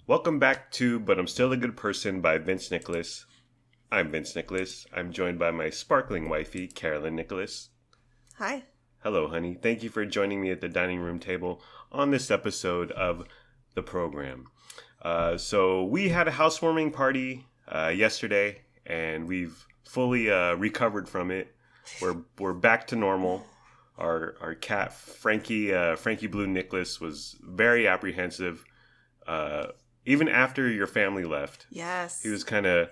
Welcome back to But I'm Still a Good Person by Vince Nicholas. I'm Vince Nicholas. I'm joined by my sparkling wifey, Carolyn Nicholas. Hi. Hello, honey. Thank you for joining me at the dining room table on this episode of the program. So we had a housewarming party yesterday, and we've fully recovered from it. We're back to normal. Our cat Frankie Blue Nicholas was very apprehensive. Even after your family left. Yes. He was kind of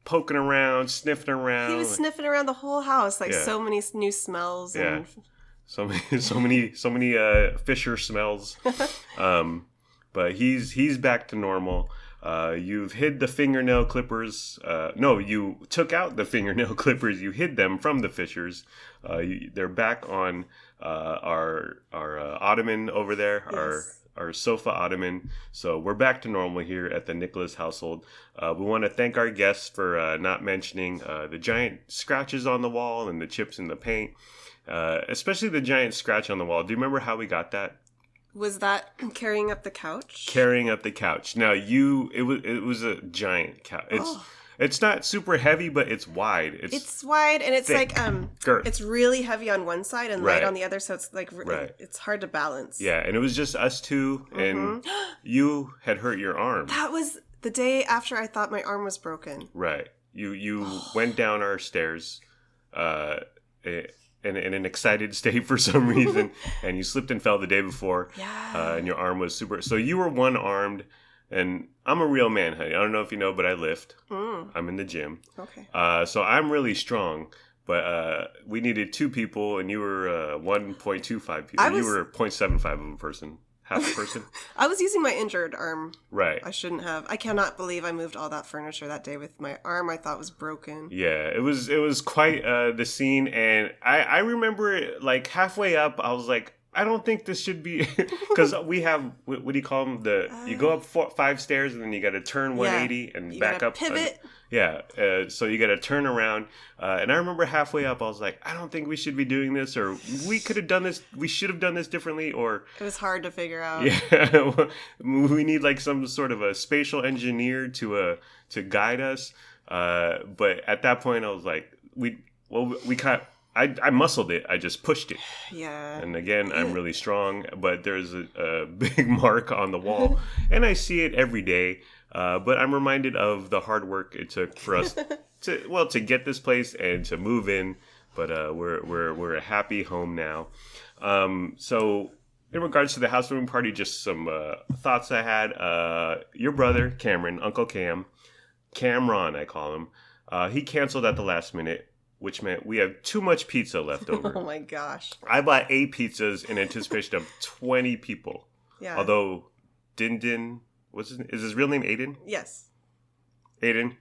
poking around, sniffing around. He was sniffing around the whole house, so many new smells. Yeah. And... So many Fisher smells. But he's back to normal. You've hid the fingernail clippers. No, you took out the fingernail clippers. You hid them from the Fishers. They're back on our ottoman over there. Yes. Our sofa ottoman. So we're back to normal here at the Nicholas household. We want to thank our guests for not mentioning the giant scratches on the wall and the chips in the paint. Especially the giant scratch on the wall. Do you remember how we got that? Was that carrying up the couch? Carrying up the couch. Now it was a giant couch. It's not super heavy, but it's wide. It's wide, and it's thick. Girth. It's really heavy on one side and light on the other, so it's it's hard to balance. Yeah, and it was just us two, and you had hurt your arm. That was the day after I thought my arm was broken. Right. You went down our stairs, in an excited state for some reason, and you slipped and fell the day before. Yeah. And your arm was super. So you were one-armed. And I'm a real man, honey. I don't know if you know, but I lift. I'm in the gym. Okay. So I'm really strong. But we needed two people, and you were 1.25 people. You were 0.75 of a person. Half a person. I was using my injured arm. Right. I shouldn't have. I cannot believe I moved all that furniture that day with my arm I thought was broken. Yeah, it was quite the scene. And I remember it, like halfway up, I was like, I don't think this should be, because we have, what do you call them? You go up 5 stairs and then you got to turn 180 and back up. Pivot. So you got to turn around. And I remember halfway up, I was like, I don't think we should be doing this, or we could have done this. We should have done this differently, or. It was hard to figure out. Yeah. We need like some sort of a spatial engineer to guide us. But at that point, I was like, I muscled it. I just pushed it. Yeah. And again, I'm really strong, but there's a big mark on the wall, and I see it every day. But I'm reminded of the hard work it took for us to get this place and to move in. But we're a happy home now. So in regards to the housewarming party, just some thoughts I had. Your brother Cameron, Uncle Cameron, I call him. He canceled at the last minute, which meant we have too much pizza left over. Oh my gosh. I bought 8 pizzas in anticipation of 20 people. Yeah. Although, is his real name Aiden? Yes. Aiden.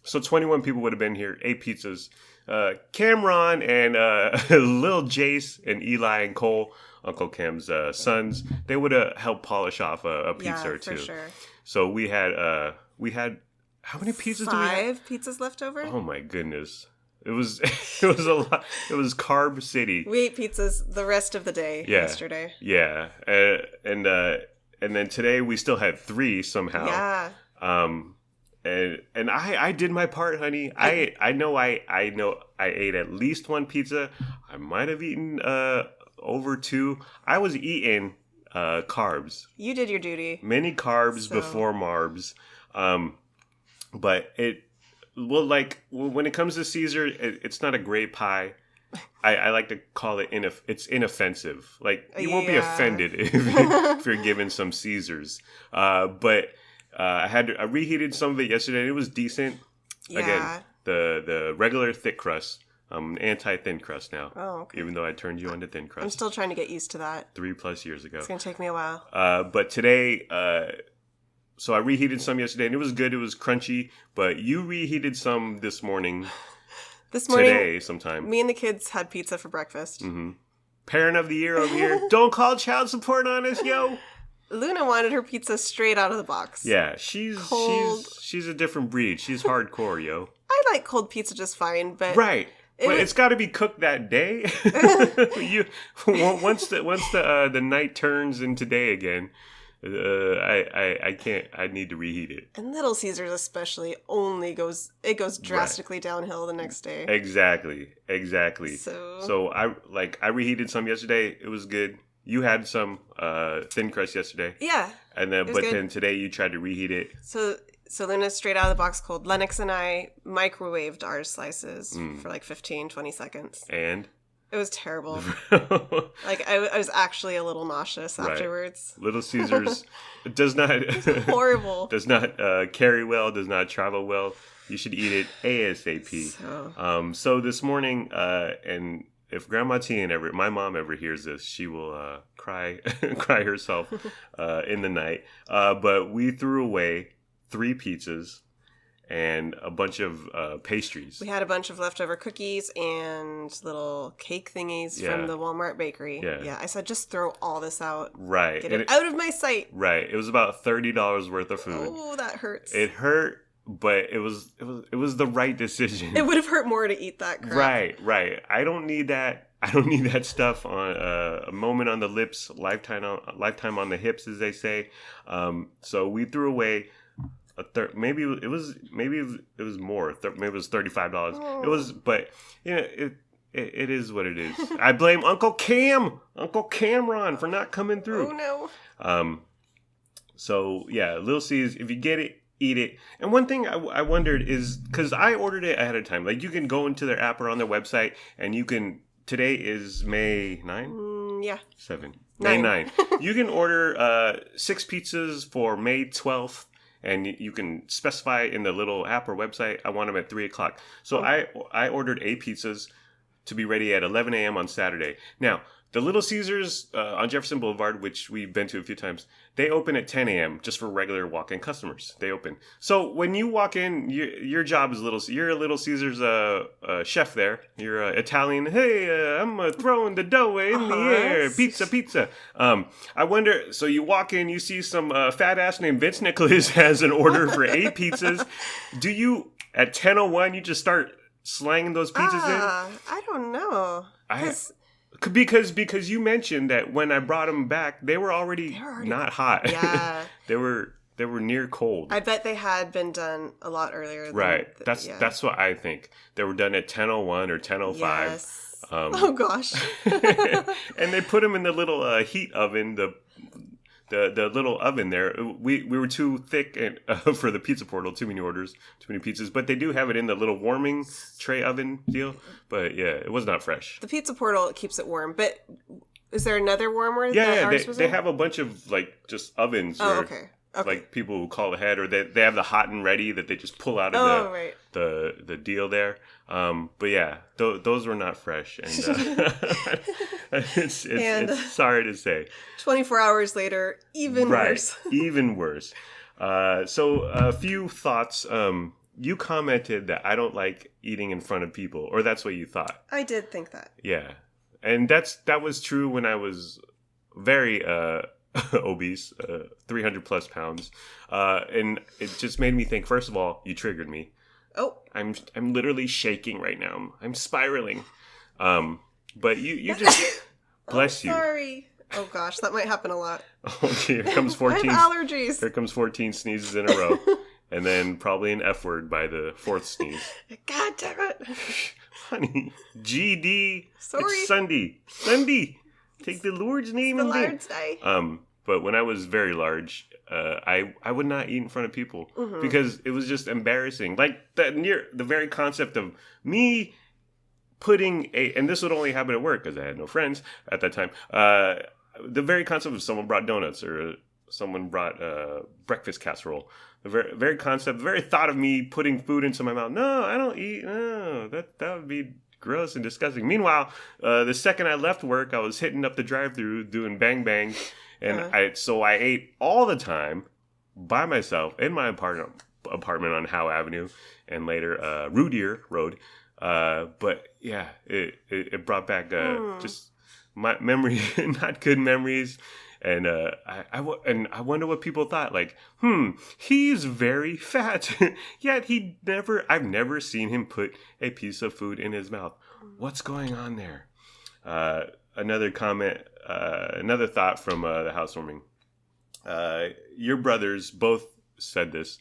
So 21 people would have been here, 8 pizzas. Cameron and Lil Jace and Eli and Cole, Uncle Cam's sons, they would have helped polish off a pizza or two. Yeah, for sure. So we had, how many pizzas do we have? 5 pizzas left over? Oh my goodness. It was a lot. It was Carb City. We ate pizzas the rest of the day yesterday. Yeah. And then today we still had 3 somehow. Yeah. And I did my part, honey. I know I ate at least 1 pizza. I might have eaten over 2. I was eating carbs. You did your duty. Many carbs before marbs. But when it comes to Caesar, it's not a great pie. I like to call it it's inoffensive. Like, you won't be offended if you're given some Caesars. But I reheated some of it yesterday, and it was decent. Yeah. Again, the regular thick crust. I'm anti-thin crust now. Oh, okay. Even though I turned you on to thin crust. I'm still trying to get used to that. 3+ years ago. It's going to take me a while. But today... So I reheated some yesterday, and it was good. It was crunchy. But you reheated some this morning. Today, sometime. Me and the kids had pizza for breakfast. Mm-hmm. Parent of the year over here. Don't call child support on us, yo. Luna wanted her pizza straight out of the box. Yeah, she's a different breed. She's hardcore, yo. I like cold pizza just fine, but right. It's got to be cooked that day. Once the night turns into day again. I can't. I need to reheat it. And Little Caesars especially goes drastically downhill the next day. Exactly. So I reheated some yesterday. It was good. You had some thin crust yesterday. Yeah. And then today you tried to reheat it. So Luna's straight out of the box cold. Lennox and I microwaved our slices for like 15, 20 seconds. And? It was terrible. Like, I was actually a little nauseous afterwards. Little Caesars does not... It's horrible. Does not carry well, does not travel well. You should eat it ASAP. So this morning, and if Grandma T and my mom ever hears this, she will cry herself in the night. But we threw away 3 pizzas and a bunch of pastries. We had a bunch of leftover cookies and little cake thingies from the Walmart bakery. Yeah. I said, just throw all this out. Right. Get it out of my sight. Right. It was about $30 worth of food. Oh, that hurts. It hurt, but it was the right decision. It would have hurt more to eat that crap. Right. I don't need that. I don't need that stuff on a moment on the lips, lifetime on the hips, as they say. So we threw away. Maybe it was more. Maybe it was $35. Oh. It was, but it is what it is. I blame Uncle Cameron for not coming through. Oh no. So yeah, Little C's. If you get it, eat it. And one thing I wondered is because I ordered it ahead of time. Like you can go into their app or on their website, and you can. Today is May 9? Yeah. 7. 9. May 9. You can order 6 pizzas for May 12th. And you can specify in the little app or website, I want them at 3 o'clock. So I ordered 8 pizzas to be ready at 11 a.m. on Saturday. Now, the Little Caesars on Jefferson Boulevard, which we've been to a few times, they open at 10 a.m. just for regular walk-in customers. They open. So when you walk in, your job is you're a Little Caesars chef there. You're Italian. Hey, I'm throwing the dough in the air. Pizza. I wonder, so you walk in, you see some fat ass named Vince Nicholas has an order for 8 pizzas. Do you, at 10:01, you just start slanging those pizzas in? I don't know. Because you mentioned that when I brought them back, they were already not hot. Yeah. they were near cold. I bet they had been done a lot earlier. That's what I think. They were done at 10:01 or 10:05. Yes. Oh gosh. And they put them in the little heat oven, the little oven there. We were too thick and for the pizza portal. Too many orders, too many pizzas. But they do have it in the little warming tray oven deal. But yeah, it was not fresh. The pizza portal keeps it warm. But is there another warmer? Yeah. They have a bunch of like just ovens. Oh, okay. Like people who call ahead, or they have the hot and ready that they just pull out of the deal there. But yeah, those were not fresh, and it's sorry to say. 24 hours later, even worse. Even worse. So a few thoughts. You commented that I don't like eating in front of people, or that's what you thought. I did think that. Yeah, and that was true when I was very obese, 300 plus pounds, and it just made me think. First of all, you triggered me. Oh, I'm literally shaking right now. I'm spiraling. But you just bless you. Sorry. Oh gosh, that might happen a lot. Okay, here comes 14. I have allergies. Here comes 14 sneezes in a row, and then probably an F word by the 4th sneeze. God damn it, honey. GD. Sorry. It's Sunday. Take the Lord's name in there. Lord's Day. But when I was very large, I would not eat in front of people because it was just embarrassing. Like the very concept of me putting and this would only happen at work because I had no friends at that time. The very concept of someone brought donuts or someone brought breakfast casserole. The very concept, the very thought of me putting food into my mouth. No, I don't eat. No, that would be gross and disgusting. Meanwhile, the second I left work, I was hitting up the drive-thru doing bang bang, and I ate all the time by myself in my apartment on Howe Avenue and later Rudier Road. But yeah, it brought back just my memory, not good memories. And I wonder what people thought. Like, he's very fat. Yet I've never seen him put a piece of food in his mouth. What's going on there? Another comment, another thought from the housewarming. Your brothers both said this.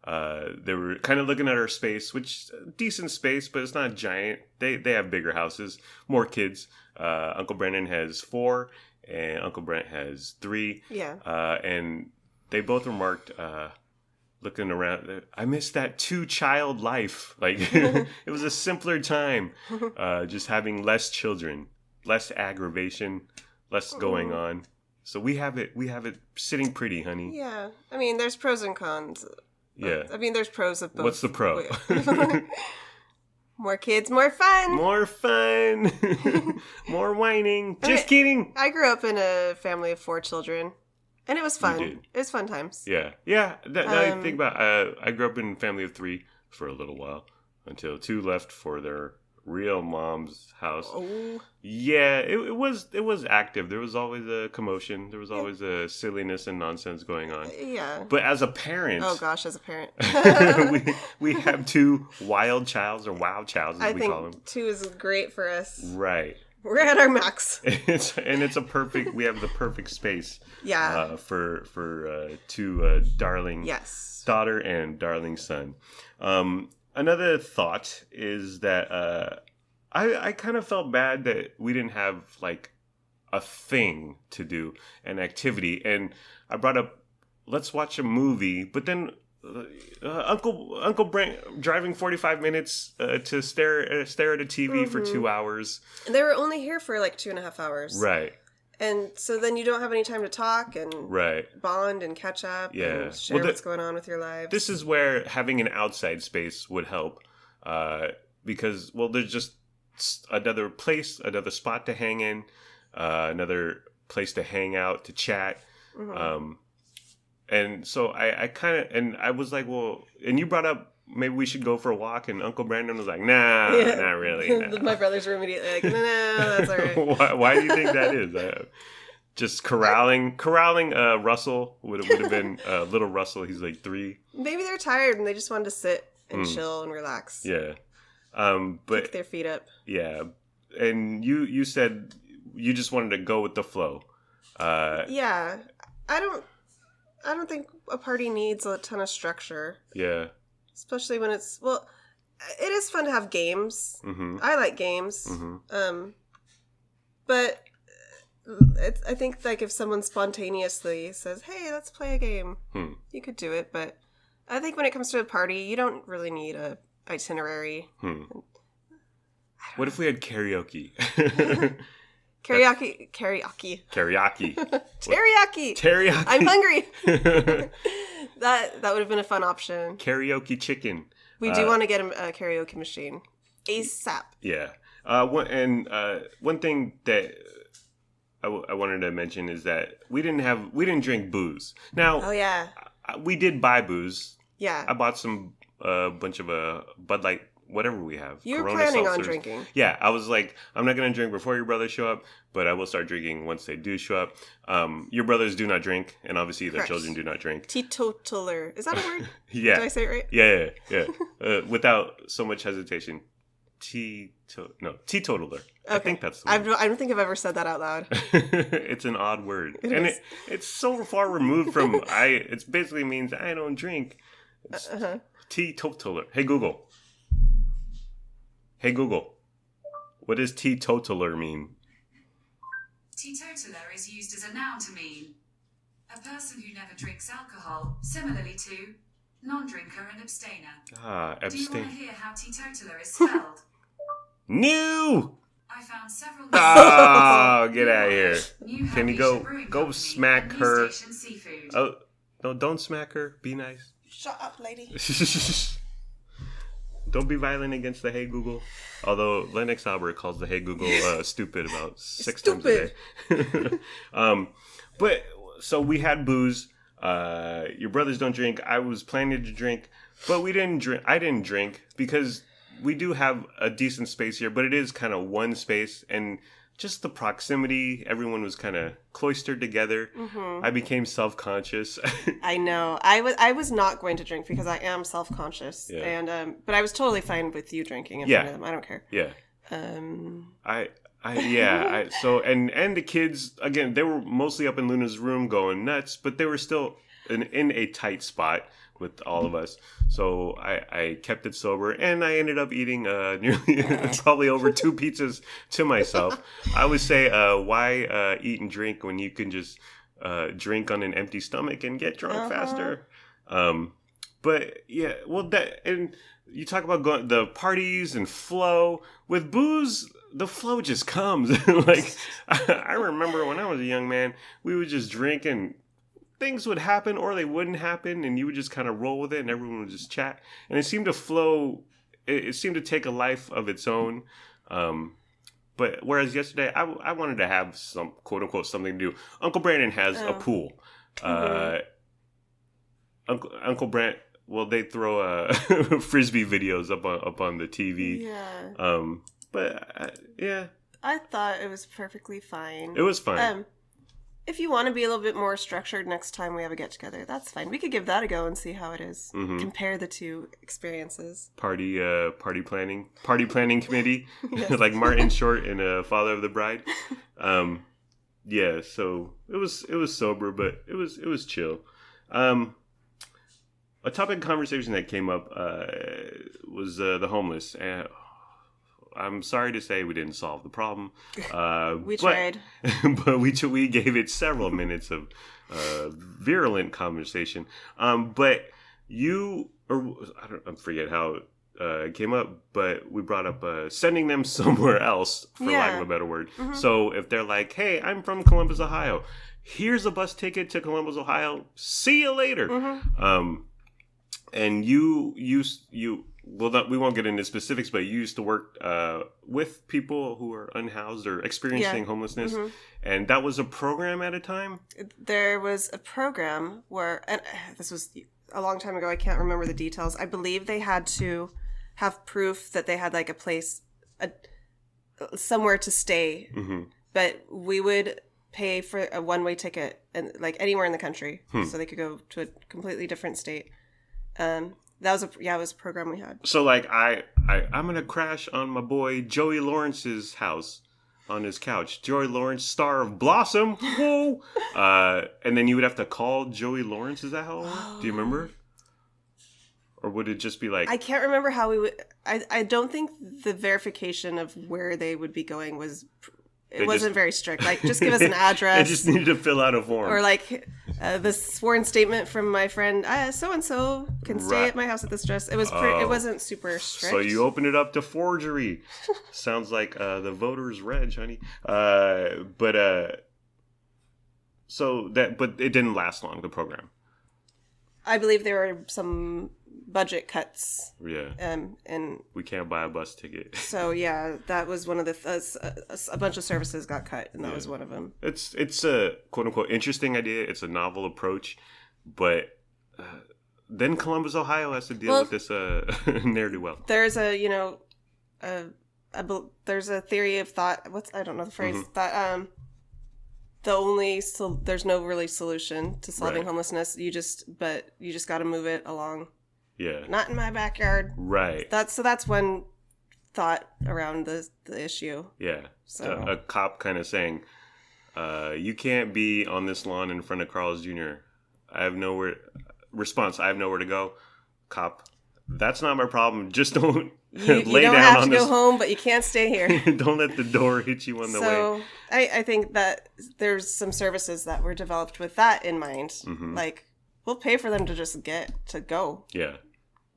They were kind of looking at our space, which decent space, but it's not giant. They have bigger houses, more kids. Uncle Brandon has 4, and Uncle Brent has 3. Yeah. And they both remarked, looking around, I miss that 2-child life. Like it was a simpler time, just having less children, less aggravation, less going on. So we have it sitting pretty, honey. Yeah. I mean, there's pros and cons. Yeah. I mean, there's pros of both. What's the pro? More kids, more fun. More fun. More whining. Just kidding. I grew up in a family of 4 children, and it was fun. You did. It was fun times. Yeah. Yeah. Now I think about I grew up in a family of 3 for a little while until 2 left for their real mom's house. Oh. Yeah, it was active. There was always a commotion. There was always a silliness and nonsense going on. Yeah. But as a parent, oh gosh, as a parent, we have 2 wild childs, or wild childs as we call them. 2 is great for us. Right. We're at our max. We have the perfect space. Yeah. For 2 darling daughter and darling son. Another thought is that I kind of felt bad that we didn't have like a thing to do, an activity, and I brought up, let's watch a movie, but then Uncle Brent driving 45 minutes to stare at a TV for 2 hours. And they were only here for like 2.5 hours. Right. And so then you don't have any time to talk and bond and catch up and share what's going on with your lives. This is where having an outside space would help because, well, there's just another place, another spot to hang in, another place to hang out, to chat. Mm-hmm. And so I kind of, and I was like, well, and you brought up, maybe we should go for a walk, and Uncle Brandon was like, nah, not really. Nah. My brothers were immediately like, no, that's all right. Why do you think that is? Just corralling Russell would have been little Russell. He's like 3. Maybe they're tired and they just wanted to sit and chill and relax. Yeah. But kick their feet up. Yeah. And you said you just wanted to go with the flow. Yeah. I don't think a party needs a ton of structure. Yeah. Especially when it is fun to have games. Mm-hmm. I like games. Mm-hmm. But I think like if someone spontaneously says, hey, let's play a game, you could do it. But I think when it comes to a party, you don't really need a itinerary. What if we had karaoke? Karaoke. Teriyaki. I'm hungry. That would have been a fun option. Karaoke chicken. We do want to get a karaoke machine ASAP. Yeah. One thing that I wanted to mention is that we didn't drink booze. Now, oh yeah, we did buy booze. Yeah, I bought some bunch of Bud Light, whatever we have. You were planning on drinking. Yeah, I was like, I'm not going to drink before your brothers show up, but I will start drinking once they do show up. Your brothers do not drink, and obviously their children do not drink. Teetotaler. Is that a word? Yeah. Did I say it right? Yeah. Without so much hesitation. Teetotaler. Okay. I think that's the word. I don't think I've ever said that out loud. It's an odd word. It's so far removed from it basically means I don't drink. Teetotaler. Hey Google, what does teetotaler mean? Teetotaler is used as a noun to mean a person who never drinks alcohol, similarly to non-drinker and abstainer. Abstain. Do you want to hear how teetotaler is spelled? New! I found several... Oh, get out of here. Can you go smack her? Oh, no, don't smack her. Be nice. Shut up, lady. Don't be violent against the Hey Google. Although Lennox Albert calls the Hey Google stupid about 6 times a day. But so we had booze. Your brothers don't drink. I was planning to drink, but we didn't drink. I didn't drink because we do have a decent space here, but it is kind of one space, and just the proximity, everyone was kind of cloistered together. Mm-hmm. I became self-conscious. I know. I was not going to drink because I am self-conscious. Yeah. And but I was totally fine with you drinking in front of them. I don't care. Yeah. I So and the kids, again, they were mostly up in Luna's room going nuts, but they were still in a tight spot with all of us. So I kept it sober, and I ended up eating nearly probably over 2 pizzas to myself. I would say, why eat and drink when you can just drink on an empty stomach and get drunk faster? But yeah, well, that, and you talk about going the parties and flow with booze. The flow just comes. Like I remember when I was a young man, we would just drink and things would happen or they wouldn't happen, and you would just kind of roll with it, and everyone would just chat, and it seemed to flow. It seemed to take a life of its own. But whereas yesterday, I wanted to have some quote unquote something to do. Uncle Brandon has a pool. Uncle Brand. Well, they throw frisbee videos up on the TV. Yeah. But yeah, I thought it was perfectly fine. It was fine. If you want to be a little bit more structured next time we have a get together, that's fine. We could give that a go and see how it is. Mm-hmm. Compare the two experiences. Party planning committee, like Martin Short in Father of the Bride. Yeah, so it was sober, but it was chill. A topic of conversation that came up was the homeless. And I'm sorry to say we didn't solve the problem. We tried. But we gave it several minutes of virulent conversation. But I forget how it came up, but we brought up sending them somewhere else, for lack of a better word. Mm-hmm. So if they're like, hey, I'm from Columbus, Ohio. Here's a bus ticket to Columbus, Ohio. See you later. Mm-hmm. And we won't get into specifics, but you used to work with people who are unhoused or experiencing homelessness. Mm-hmm. And that was a program at a time? There was a program where, and this was a long time ago, I can't remember the details. I believe they had to have proof that they had like a place, somewhere to stay. Mm-hmm. But we would pay for a one-way ticket and like anywhere in the country. So they could go to a completely different state. That was it was a program we had. So like I'm gonna crash on my boy Joey Lawrence's house on his couch. Joey Lawrence, star of Blossom. Whoa! And then you would have to call Joey Lawrence. Is that how it worked? Do you remember? Or would it just be like, I can't remember how we would. I don't think the verification of where they would be going was. It wasn't very strict. Like, just give us an address. They just needed to fill out a form. Or like the sworn statement from my friend, so and so can stay at my house at this address. It was it wasn't super strict. So you open it up to forgery. Sounds like the voters' reg, honey. But it didn't last long, the program. I believe there were some budget cuts. Yeah. And we can't buy a bus ticket. So yeah, that was one of the a bunch of services got cut, and that was one of them. It's a quote unquote interesting idea. It's a novel approach, but then Columbus, Ohio, has to deal with this ne'er do well. There's there's a theory of thought. I don't know the phrase that there's no really solution to solving homelessness. You just got to move it along. Yeah. Not in my backyard. Right. That's one thought around the issue. Yeah. So a cop kind of saying, you can't be on this lawn in front of Carl's Jr. I have nowhere to go. Cop, that's not my problem. Just don't lay down on this. You don't have to go home, but you can't stay here. Don't let the door hit you on the way. So I think that there's some services that were developed with that in mind. Mm-hmm. Like, we'll pay for them to just get to go. Yeah.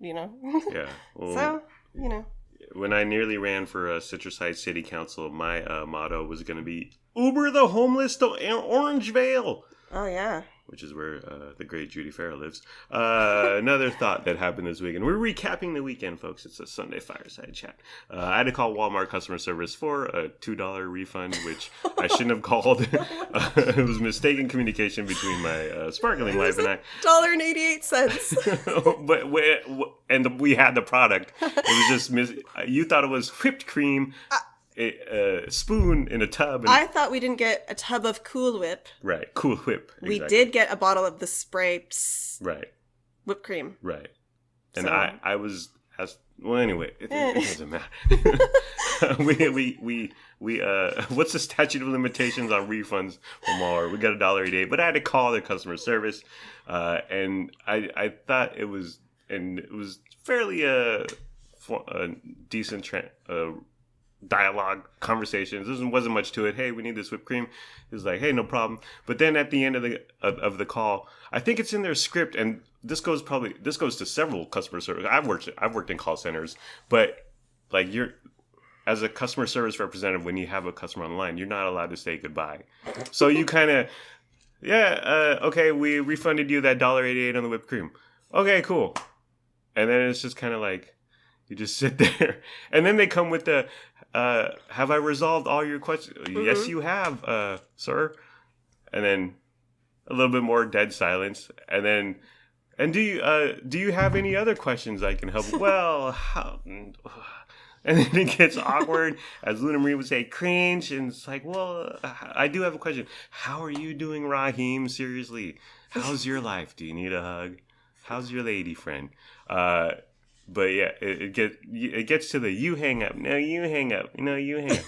You know? Yeah. Well, so, you know. When I nearly ran for Citrus Heights City Council, my motto was going to be, Uber the homeless to Orangevale. Oh, yeah. Which is where the great Judy Farrell lives. Another thought that happened this weekend. We're recapping the weekend, folks. It's a Sunday fireside chat. I had to call Walmart customer service for a $2 refund, which I shouldn't have called. It was mistaken communication between my sparkling wife and I. $1.88. But we had the product. It was just you thought it was whipped cream. A spoon in a tub. I thought we didn't get a tub of Cool Whip. Right, Cool Whip. Exactly. We did get a bottle of the spray right whipped cream. Right. And so, I was well, anyway, it doesn't matter. what's the statute of limitations on refunds from Walmart? We got $1.88, but I had to call their customer service, and I thought it was fairly a decent dialogue conversations. There wasn't much to it. Hey, we need this whipped cream. It was like, hey, no problem. But then at the end of the call, I think it's in their script, and this goes to several customer service. I've worked in call centers, but like as a customer service representative, when you have a customer on the line, you're not allowed to say goodbye. So you kind of, okay, we refunded you that $1.88 on the whipped cream. Okay, cool. And then it's just kind of like, you just sit there. And then they come with the, have I resolved all your questions? Mm-hmm. Yes, you have, sir. And then a little bit more dead silence. And then, do you have any other questions I can help? Well, how... And then it gets awkward, as Luna Marie would say, cringe. And it's like, well, I do have a question. How are you doing, Raheem? Seriously. How's your life? Do you need a hug? How's your lady friend? But yeah, it gets to the you hang up. No, you hang up. No, you hang up.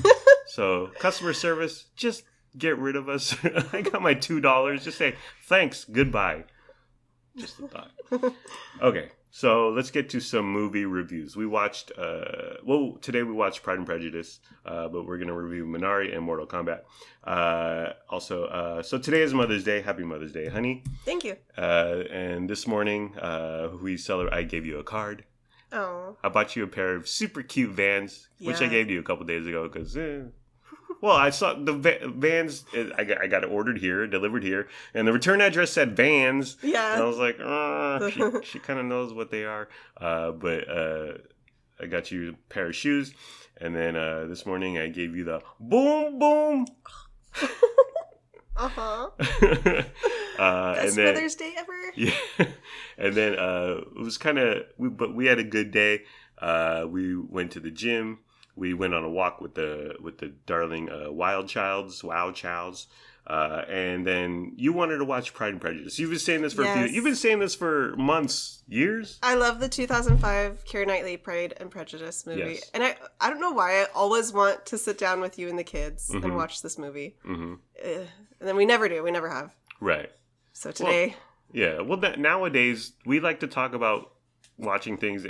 So customer service, just get rid of us. I got my $2. Just say, thanks, goodbye. Just a thought. Okay. So let's get to some movie reviews. We watched, today we watched Pride and Prejudice, but we're going to review Minari and Mortal Kombat. So today is Mother's Day. Happy Mother's Day, honey. Thank you. And this morning, I gave you a card. Oh. I bought you a pair of super cute Vans, which I gave you a couple days ago because... Well, I saw the Vans. I got it ordered here, delivered here, and the return address said Vans. Yeah. And I was like, she kind of knows what they are. But I got you a pair of shoes, and then this morning I gave you the boom boom. Best Mother's Day ever. Yeah. And then it was but we had a good day. We went to the gym. We went on a walk with the darling Wow Childs, and then you wanted to watch Pride and Prejudice. You've been saying this You've been saying this for months, years. I love the 2005 Keira Knightley Pride and Prejudice movie, yes. And I don't know why I always want to sit down with you and the kids and watch this movie, and then we never do. We never have. Right. So today, nowadays we like to talk about watching things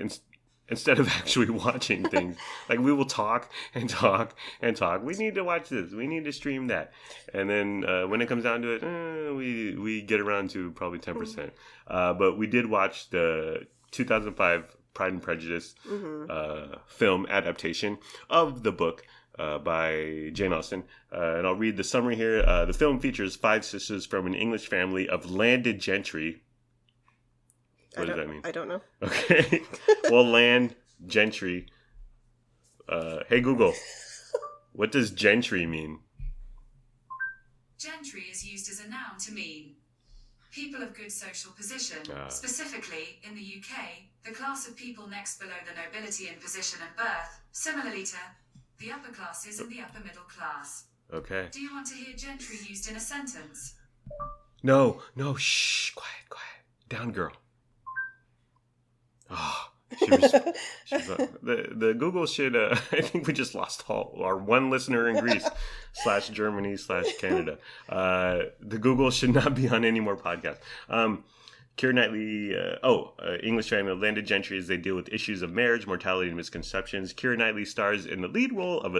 instead of actually watching things. Like, we will talk and talk and talk. We need to watch this. We need to stream that. And then when it comes down to it, we get around to probably 10%. But we did watch the 2005 Pride and Prejudice film adaptation of the book by Jane Austen. And I'll read the summary here. The film features 5 sisters from an English family of landed gentry. What does that mean? I don't know. Okay. Well, land, gentry. Hey, Google. What does gentry mean? Gentry is used as a noun to mean people of good social position. Specifically, in the UK, the class of people next below the nobility in position and birth, similarly to the upper classes and the upper middle class. Okay. Do you want to hear gentry used in a sentence? No, shh, quiet. Down, girl. Oh, the Google should, I think we just lost our one listener in Greece /Germany/Canada. The Google should not be on any more podcasts. Keira Knightley, English family of landed gentry as they deal with issues of marriage, mortality, and misconceptions. Keira Knightley stars in the lead role of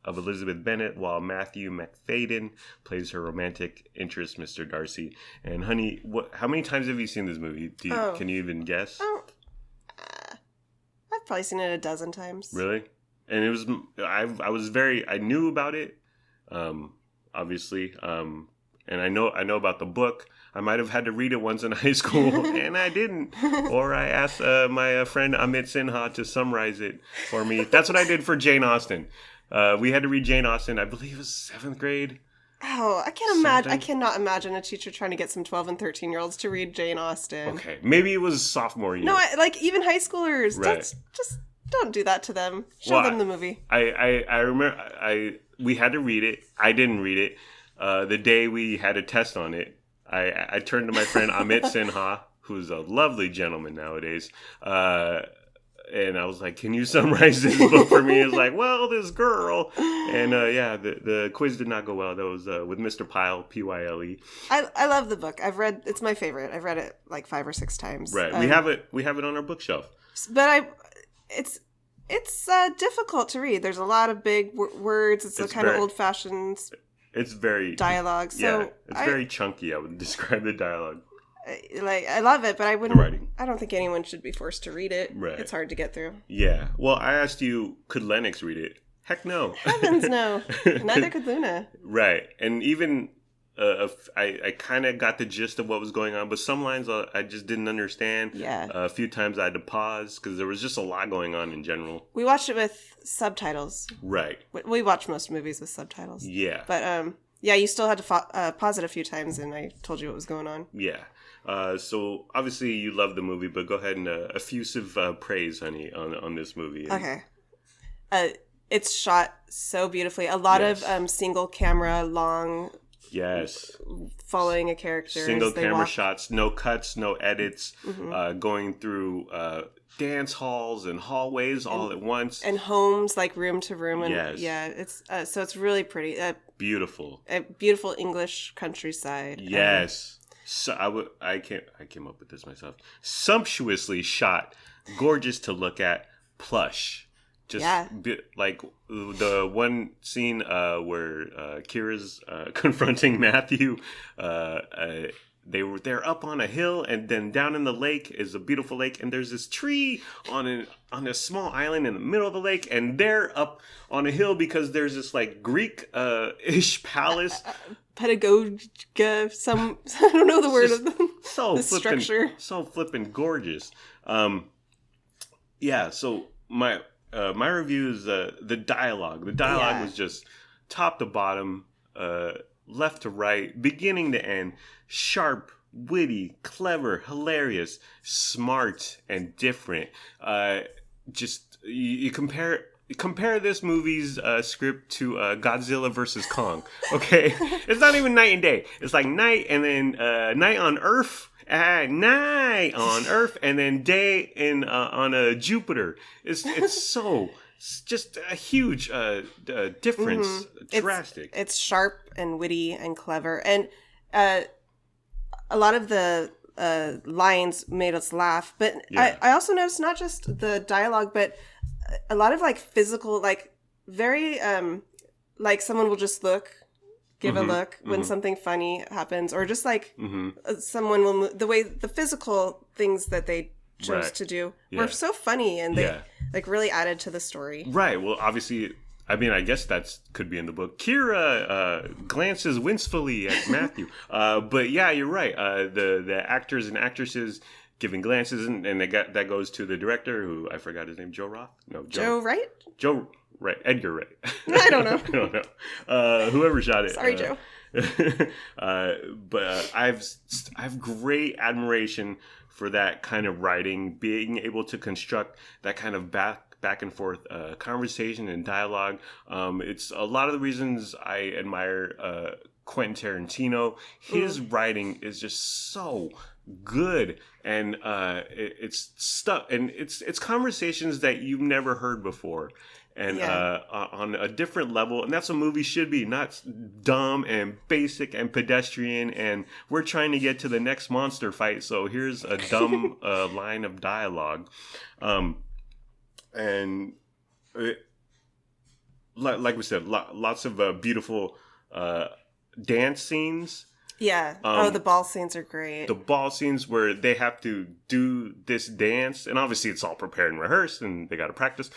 Elizabeth Bennet, while Matthew Macfadyen plays her romantic interest, Mr. Darcy. And honey, how many times have you seen this movie? Can you even guess? I've probably seen it 12 times. Really? And it was I knew about it, obviously, and I know about the book. I might have had to read it once in high school, and I didn't. Or I asked my friend Amit Sinha to summarize it for me. That's what I did for Jane Austen. We had to read Jane Austen. I believe it was 7th grade. Oh, I cannot imagine a teacher trying to get some 12 and 13-year-olds to read Jane Austen. Okay, maybe it was sophomore year. No, even high schoolers. Right. Don't do that to them. Show them the movie. I remember we had to read it. I didn't read it. The day we had a test on it, I turned to my friend Amit Sinha, who's a lovely gentleman nowadays, and I was like, "Can you summarize this book for me?" It's like, well, this girl, and the quiz did not go well. That was with Mr. Pyle, Pyle. I love the book. It's my favorite. I've read it like 5 or 6 times. Right, we have it on our bookshelf. But it's difficult to read. There's a lot of big words. It's a kind of old fashioned. It's very dialogue. So it's very chunky. I would describe the dialogue. I love it, but I wouldn't. I don't think anyone should be forced to read it. Right. It's hard to get through. Yeah. Well, I asked you, could Lennox read it? Heck no. Heavens no. Neither could Luna. Right. And even I kind of got the gist of what was going on, but some lines I just didn't understand. Yeah. A few times I had to pause because there was just a lot going on in general. We watched it with subtitles. Right. We watch most movies with subtitles. Yeah. But you still had to pause it a few times, and I told you what was going on. Yeah. So obviously you love the movie, but go ahead and effusive praise, honey, on this movie. Okay. It's shot so beautifully. A lot of single camera, long. Yes. Following a character. Single camera shots, no cuts, no edits, going through dance halls and hallways all at once. And homes, like room to room. And, yes. Yeah, so it's really pretty. Beautiful. A beautiful English countryside. Yes. So I came up with this myself. Sumptuously shot, gorgeous to look at, plush. Just like the one scene where Kira's confronting Matthew. They're up on a hill, and then down in the lake is a beautiful lake, and there's this tree on a small island in the middle of the lake, and they're up on a hill because there's this like Greek ish palace. Pedagogica, I don't know the word of the structure. So flippin' gorgeous. So my review is the dialogue. The dialogue was just top to bottom, left to right, beginning to end, sharp, witty, clever, hilarious, smart, and different. Just you compare this movie's script to Godzilla versus Kong. Okay, it's not even night and day. It's like night and then night on Earth. Night on Earth and then day on Jupiter. It's just a huge difference. Drastic. It's sharp and witty and clever, and a lot of the lines made us laugh. But I also noticed not just the dialogue, but a lot of like physical, like very like someone will just give a look when something funny happens, or just like someone will move. The way the physical things that they chose to do were so funny, and they like really added to the story. Right. Well, obviously, I mean, I guess that could be in the book. Kira glances wincefully at Matthew, but yeah, you're right. The actors and actresses giving glances, and that goes to the director, who I forgot his name, Joe Roth. No, Joe Wright. Joe. Right, Edgar Wright. I don't know. I don't know. Whoever shot it. Sorry, Joe. But I have great admiration for that kind of writing, being able to construct that kind of back and forth conversation and dialogue. It's a lot of the reasons I admire Quentin Tarantino. His writing is just so good, and it's stuff, and it's conversations that you've never heard before. And on a different level, and that's what movies should be, not dumb and basic and pedestrian, and we're trying to get to the next monster fight, so here's a dumb line of dialogue. And like we said, lots of beautiful dance scenes. Yeah. The ball scenes are great. The ball scenes where they have to do this dance, and obviously it's all prepared and rehearsed, and they got to practice.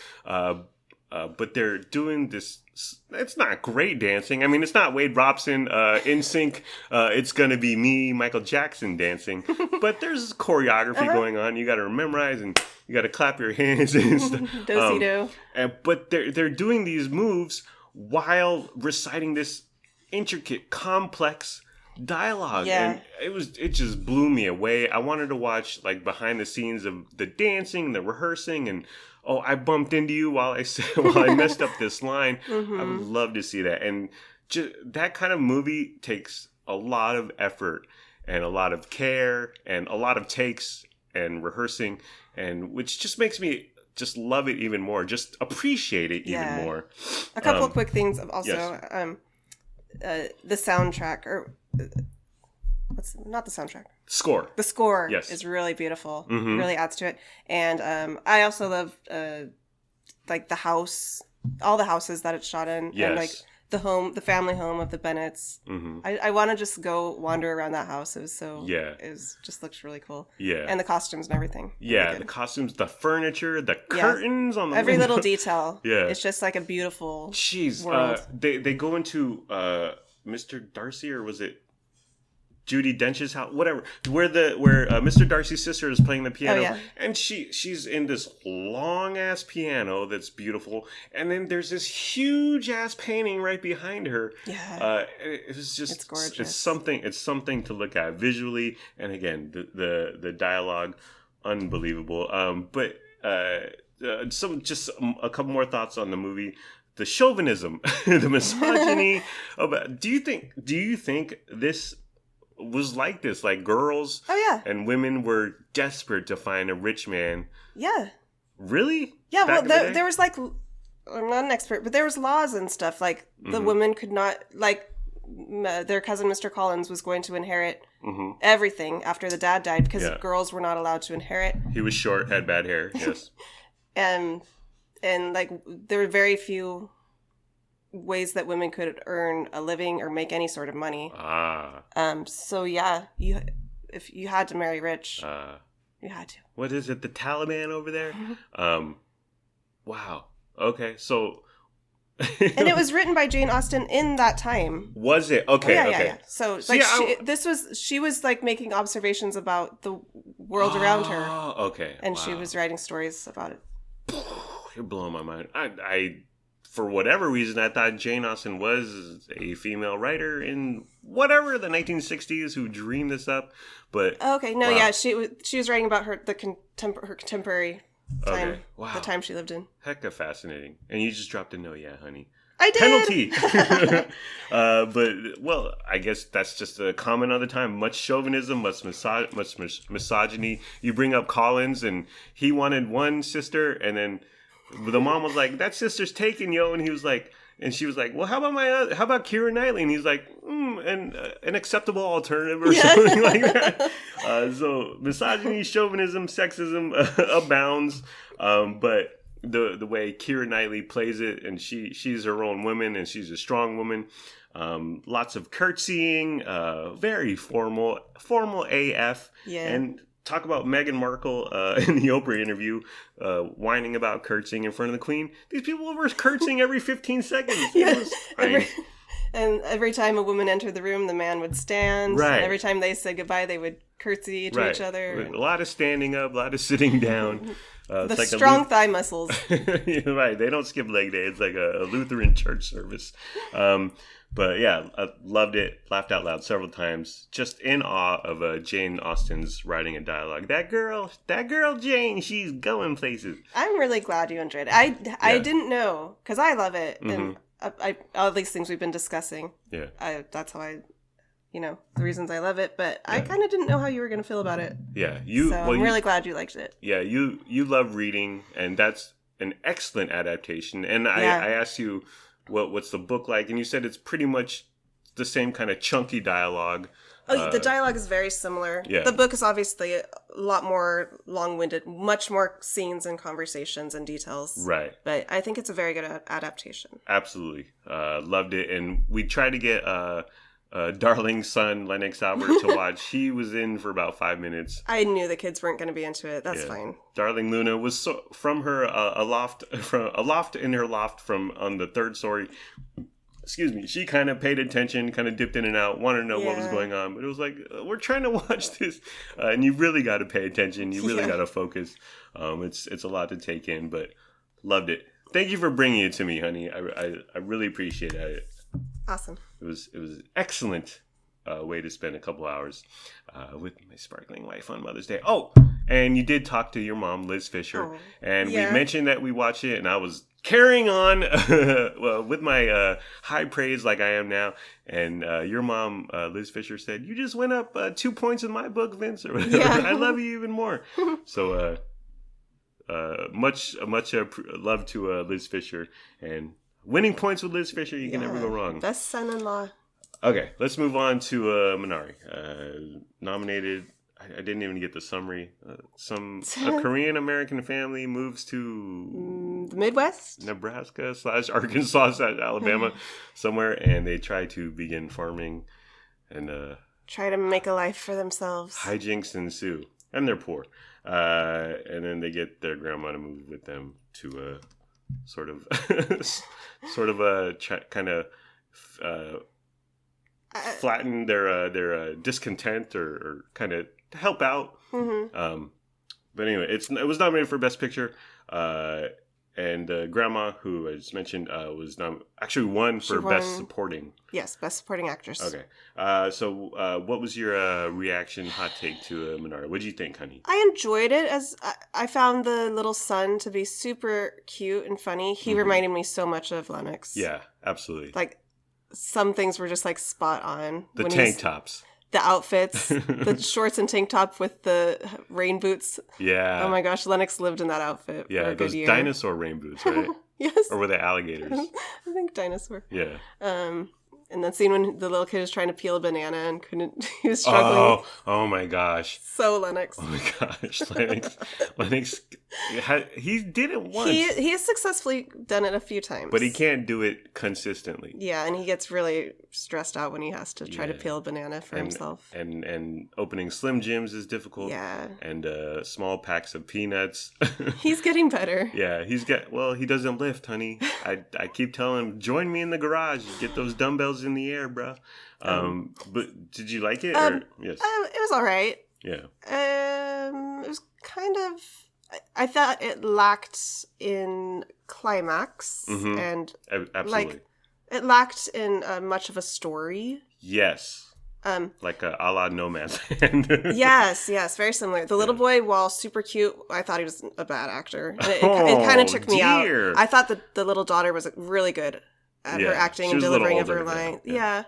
But they're doing this. It's not great dancing. I mean, it's not Wade Robson, In Sync. It's gonna be me, Michael Jackson dancing. But there's choreography going on. You got to memorize, and you got to clap your hands and stuff. Do-si-do. But they're doing these moves while reciting this intricate, complex dialogue, and it just blew me away. I wanted to watch like behind the scenes of the dancing, the rehearsing, and I bumped into you while I messed up this line. I would love to see that. And just that kind of movie takes a lot of effort and a lot of care and a lot of takes and rehearsing, and which just makes me just love it even more, just appreciate it even more. A couple quick things also. Yes. The soundtrack, or not the soundtrack. Score. The score yes. is really beautiful. Mm-hmm. Really adds to it. And I also love like the house, all the houses that it's shot in. Yes. And like the family home of the Bennetts. Mm-hmm. I want to just go wander around that house. It was so, just looks really cool. Yeah. And the costumes and everything. Yeah, really the costumes, the furniture, the curtains on the every window. little detail. Yeah. It's just like a beautiful world. They go into Mr. Darcy, or was it Judi Dench's house, whatever, where Mr. Darcy's sister is playing the piano, and she's in this long ass piano that's beautiful, and then there's this huge ass painting right behind her. Yeah, it's gorgeous. It's something to look at visually, and again, the dialogue, unbelievable. But a couple more thoughts on the movie. The chauvinism, the misogyny. Do you think this was like this? Like girls and women were desperate to find a rich man. Yeah. Really? Yeah, well, there was like, I'm not an expert, but there was laws and stuff. Like the women could not, like their cousin Mr. Collins was going to inherit everything after the dad died because girls were not allowed to inherit. He was short, had bad hair, yes. And like there were very few ways that women could earn a living or make any sort of money. So yeah, if you had to marry rich, you had to. What is it? The Taliban over there? Wow. Okay, so. And it was written by Jane Austen in that time. Was it? Okay. Yeah. So like she was like making observations about the world around her. Okay. And she was writing stories about it. You're blowing my mind. I for whatever reason, I thought Jane Austen was a female writer in whatever the 1960s who dreamed this up. But she was writing about her contemporary time, the time she lived in. Hecka fascinating. And you just dropped a no, honey. I did. Penalty. But I guess that's just a comment of the time. Much chauvinism, much misogyny. You bring up Collins, and he wanted one sister, and then the mom was like, "That sister's taken, yo," and he was like, and she was like, "Well, how about Keira Knightley?" And he's like, an acceptable alternative or something like that. So misogyny, chauvinism, sexism abounds, but the way Keira Knightley plays it, and she's her own woman, and she's a strong woman. Lots of curtsying, very formal AF, and. Talk about Meghan Markle in the Oprah interview, whining about curtsying in front of the Queen. These people were curtsying every 15 seconds. And every time a woman entered the room, the man would stand. Right. And every time they said goodbye, they would curtsy to each other. A lot of standing up, a lot of sitting down. The like strong thigh muscles. Right. They don't skip leg day. It's like a Lutheran church service. But yeah, I loved it. Laughed out loud several times. Just in awe of Jane Austen's writing and dialogue. That girl Jane, she's going places. I'm really glad you enjoyed it. I didn't know, because I love it. And all these things we've been discussing. Yeah. That's how the reasons I love it. But I kind of didn't know how you were going to feel about it. Yeah. I'm really glad you liked it. Yeah, you love reading, and that's an excellent adaptation. And I asked you, what's the book like? And you said it's pretty much the same kind of chunky dialogue. The dialogue is very similar. Yeah. The book is obviously a lot more long-winded, much more scenes and conversations and details. Right. But I think it's a very good adaptation. Absolutely. Loved it. And we tried to get Darling's son, Lennox Albert, to watch. He was in for about 5 minutes. I knew the kids weren't going to be into it. That's fine. Darling Luna was from her a loft in her loft from on the third story. Excuse me. She kind of paid attention, kind of dipped in and out, wanted to know what was going on. But it was like, we're trying to watch this, and you really got to pay attention. You really got to focus. It's a lot to take in, but loved it. Thank you for bringing it to me, honey. I really appreciate it. Awesome. It was an excellent way to spend a couple hours with my sparkling wife on Mother's Day. Oh, and you did talk to your mom, Liz Fisher, and we mentioned that we watched it, and I was carrying on with my high praise like I am now. And your mom, Liz Fisher, said, "You just went up 2 points in my book, Vince," or whatever. Yeah. I love you even more. So much love to Liz Fisher, and winning points with Liz Fisher. You can never go wrong. Best son-in-law. Okay, let's move on to Minari. Nominated. I didn't even get the summary. A Korean American family moves to the Midwest, Nebraska / Arkansas / Alabama, somewhere, and they try to begin farming and try to make a life for themselves. Hijinks ensue, and they're poor. And then they get their grandma to move with them to a sort of kind of flatten their discontent or kind of help out. Mm-hmm. But anyway, it was nominated for Best Picture. And Grandma, who I just mentioned, was actually won for Best Supporting. Yes, Best Supporting Actress. Okay. So what was your reaction, hot take to Minari? What did you think, honey? I enjoyed it. As I found the little son to be super cute and funny. He reminded me so much of Lennox. Yeah, absolutely. Like, some things were just, like, spot on. The tank tops. The outfits, the shorts and tank top with the rain boots. Yeah. Oh my gosh, Lennox lived in that outfit. Yeah, those dinosaur rain boots, right? Yes. Or were they alligators? I think dinosaur. Yeah. And that scene when the little kid was trying to peel a banana and couldn't, he was struggling. Oh my gosh. So Lennox. Oh my gosh. Lennox, he did it once. He has successfully done it a few times. But he can't do it consistently. Yeah, and he gets really stressed out when he has to try to peel a banana for himself. And opening Slim Jims is difficult. Yeah. And small packs of peanuts. He's getting better. Yeah, he doesn't lift, honey. I keep telling him, join me in the garage. Get those dumbbells in the air, bro. But did you like it? Yes. It was all right. Yeah. It was kind of. I thought it lacked in climax and absolutely. It lacked in much of a story. Yes. Like a la No Man's Land. yes, very similar. The little boy, while super cute, I thought he was a bad actor. And it kind of took me out. I thought that the little daughter was really good at her acting and delivering of her line. Yeah.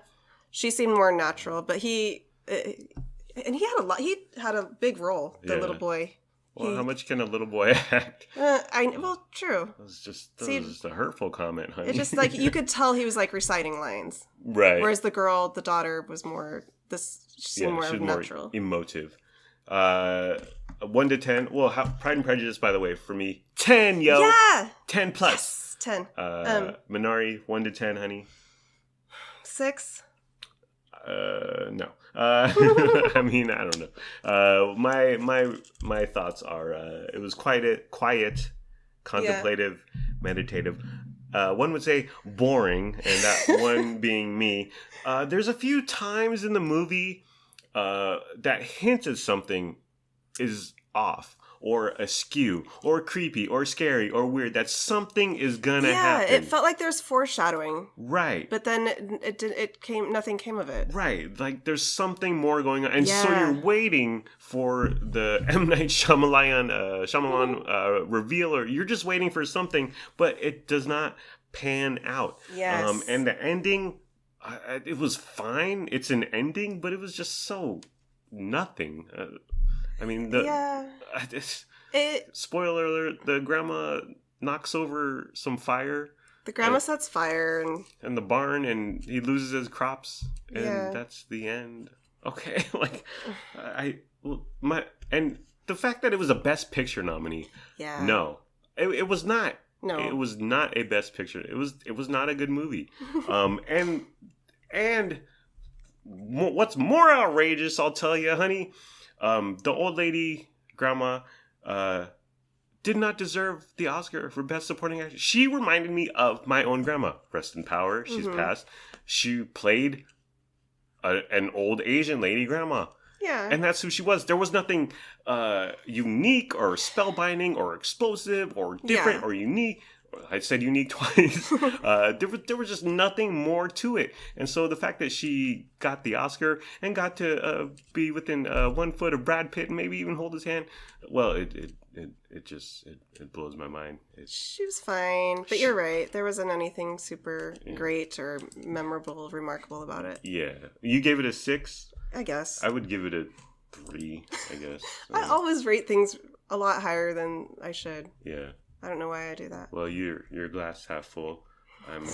She seemed more natural, but he had a big role, the little boy. Well, how much can a little boy act? True. That was just a hurtful comment, honey. It's just like, you could tell he was like reciting lines. Right. Whereas the daughter was more, seemed more natural. More emotive. 1 to 10. Well, Pride and Prejudice, by the way, for me, 10, yo. Yeah. 10 plus. Yes, 10. Minari, 1 to 10, honey. 6. No. I mean, I don't know. My thoughts are it was quiet, contemplative, meditative. One would say boring, and that one being me. There's a few times in the movie that hints at something is off, or askew, or creepy, or scary, or weird. That something is gonna happen. Yeah, it felt like there's foreshadowing. Right. But then nothing came of it. Right. Like there's something more going on, and so you're waiting for the M. Night Shyamalan reveal, or you're just waiting for something, but it does not pan out. Yes. And the ending, it was fine. It's an ending, but it was just so nothing. I mean, spoiler alert, the grandma knocks over some fire. The grandma sets fire in the barn, and he loses his crops, and that's the end. Okay, and the fact that it was a Best Picture nominee. Yeah. No, it was not. No, it was not a Best Picture. It was not a good movie. And what's more outrageous, I'll tell you, honey. The old lady, grandma, did not deserve the Oscar for Best Supporting Actress. She reminded me of my own grandma. Rest in power. She's passed. She played an old Asian lady grandma. Yeah. And that's who she was. There was nothing unique or spellbinding or explosive or different or unique. I said unique twice. There was just nothing more to it. And so the fact that she got the Oscar and got to be within 1 foot of Brad Pitt and maybe even hold his hand, well, it blows my mind. She was fine, but you're right. There wasn't anything super great or memorable, remarkable about it. Yeah. You gave it a 6? I guess. I would give it a 3, I guess. I always rate things a lot higher than I should. Yeah. I don't know why I do that. Well, your glass half full. I'm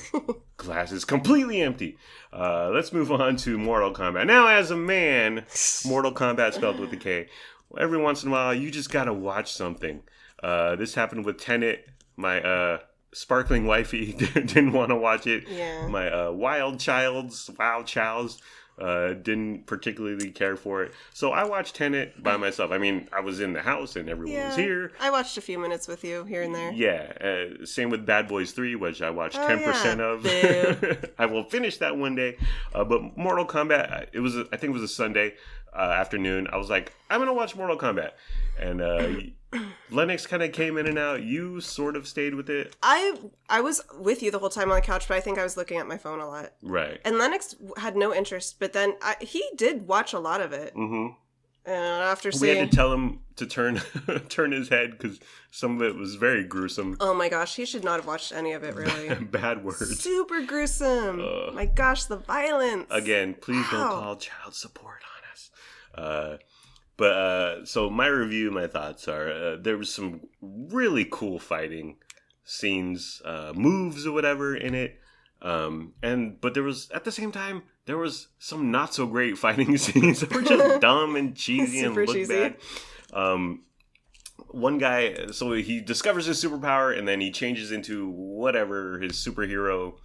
glass is completely empty. Let's move on to Mortal Kombat. Now, as a man, Mortal Kombat spelled with a K. Every once in a while, you just gotta watch something. This happened with Tenet. My sparkling wifey didn't want to watch it. Yeah. My wild childs didn't particularly care for it. So I watched Tenet by myself. I mean, I was in the house and everyone was here. I watched a few minutes with you here and there. Yeah. Same with Bad Boys 3, which I watched 10% of. I will finish that one day. But Mortal Kombat, I think it was a Sunday afternoon. I was like, I'm going to watch Mortal Kombat. And Lennox kind of came in and out. You sort of stayed with it. I was with you the whole time on the couch, but I think I was looking at my phone a lot. Right. And Lennox had no interest, but then he did watch a lot of it. Mm-hmm. And after we seeing... had to tell him to turn his head because some of it was very gruesome. Oh my gosh, he should not have watched any of it, really. Bad words. Super gruesome. My gosh, the violence. Again, please don't call child support on us. So my review, my thoughts are, there was some really cool fighting scenes, moves or whatever in it. But there was, at the same time, there was some not so great fighting scenes that were just dumb and cheesy and looked bad. One guy, so he discovers his superpower and then he changes into whatever his superhero,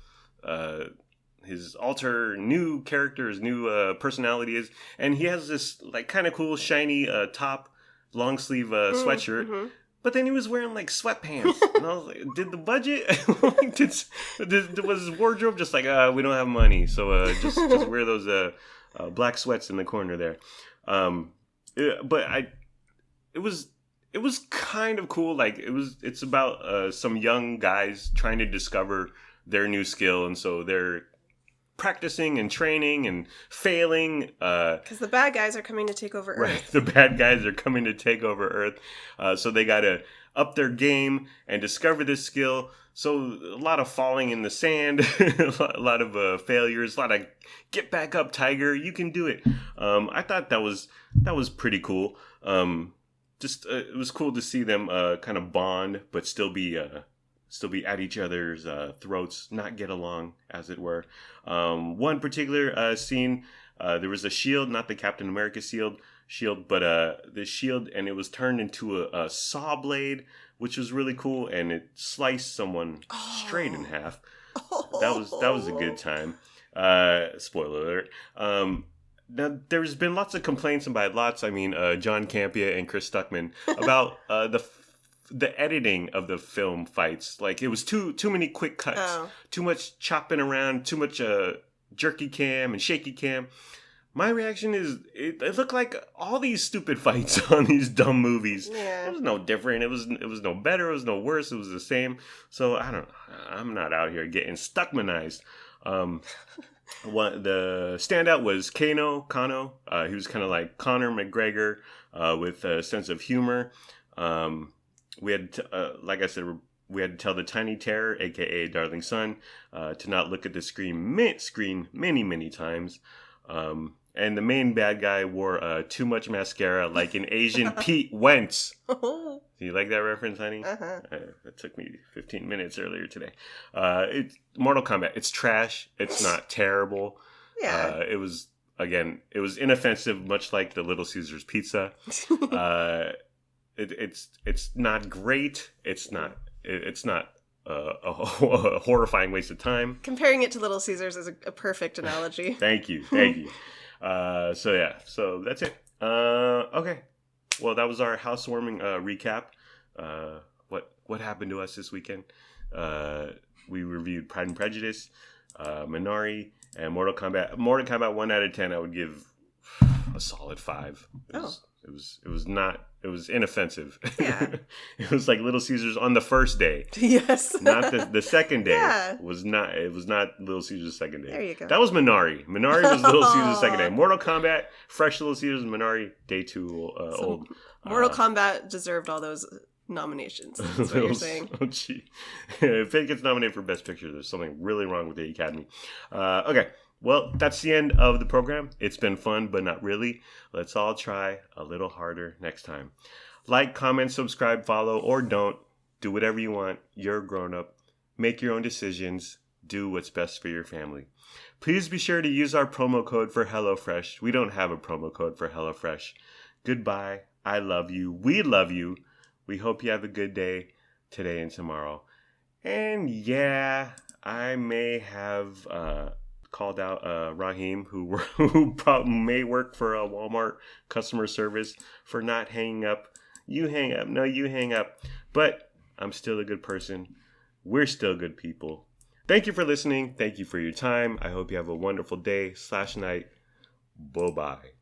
his new character, his new personality is, and he has this like kind of cool shiny top long sleeve sweatshirt. Mm-hmm. But then he was wearing like sweatpants, and I was like, "Did the budget? Was his wardrobe just like, we don't have money, so just wear those black sweats in the corner there." It was kind of cool. Like it's about some young guys trying to discover their new skill, and so they're practicing and training and failing. Because the bad guys are coming to take over Earth. Right, the bad guys are coming to take over Earth. So they got to up their game and discover this skill. So a lot of falling in the sand, a lot of failures, a lot of get back up, Tiger, you can do it. I thought that was pretty cool. It was cool to see them kind of bond, but still be at each other's throats, not get along, as it were. One particular scene, there was a shield, not the Captain America shield, but the shield, and it was turned into a saw blade, which was really cool, and it sliced someone straight in half. That was a good time. Spoiler alert. Now, there's been lots of complaints by John Campea and Chris Stuckman about the editing of the film fights. Like, it was too many quick cuts, too much chopping around, too much jerky cam and shaky cam. My reaction is, it looked like all these stupid fights on these dumb movies. Yeah. It was no different. It was no better. It was no worse. It was the same. So I don't know. I'm not out here getting Stuckmanized. The standout was Kano. He was kind of like Conor McGregor with a sense of humor. We had, like I said, we had to tell the Tiny Terror, a.k.a. Darling Son, to not look at the screen many, many times. And the main bad guy wore too much mascara like an Asian Pete Wentz. Do you like that reference, honey? Uh-huh. It took me 15 minutes earlier today. It's Mortal Kombat. It's trash. It's not terrible. Yeah. It was inoffensive, much like the Little Caesars pizza. It's not great. It's not a horrifying waste of time. Comparing it to Little Caesars is a perfect analogy. Thank you. So that's it. Okay. Well, that was our housewarming recap. What happened to us this weekend? We reviewed Pride and Prejudice, Minari, and Mortal Kombat. Mortal Kombat 1 out of 10, I would give a solid 5. It was inoffensive. Yeah. It was like Little Caesars on the first day. Yes. Not the second day. Yeah. It was not Little Caesars' second day. There you go. That was Minari. Minari was Little Caesars' second day. Mortal Kombat, fresh Little Caesars, Minari, day 2 old. Mortal Kombat deserved all those nominations. That's what you're saying. Oh, gee. If it gets nominated for Best Picture, there's something really wrong with the Academy. Okay. Well, that's the end of the program. It's been fun, but not really. Let's all try a little harder next time. Like, comment, subscribe, follow, or don't. Do whatever you want. You're a grown-up. Make your own decisions. Do what's best for your family. Please be sure to use our promo code for HelloFresh. We don't have a promo code for HelloFresh. Goodbye. I love you. We love you. We hope you have a good day today and tomorrow. And yeah, I may have called out Raheem, who probably may work for a Walmart customer service, for not hanging up. You hang up. No, you hang up. But I'm still a good person. We're still good people. Thank you for listening. Thank you for your time. I hope you have a wonderful day /night. Bye-bye.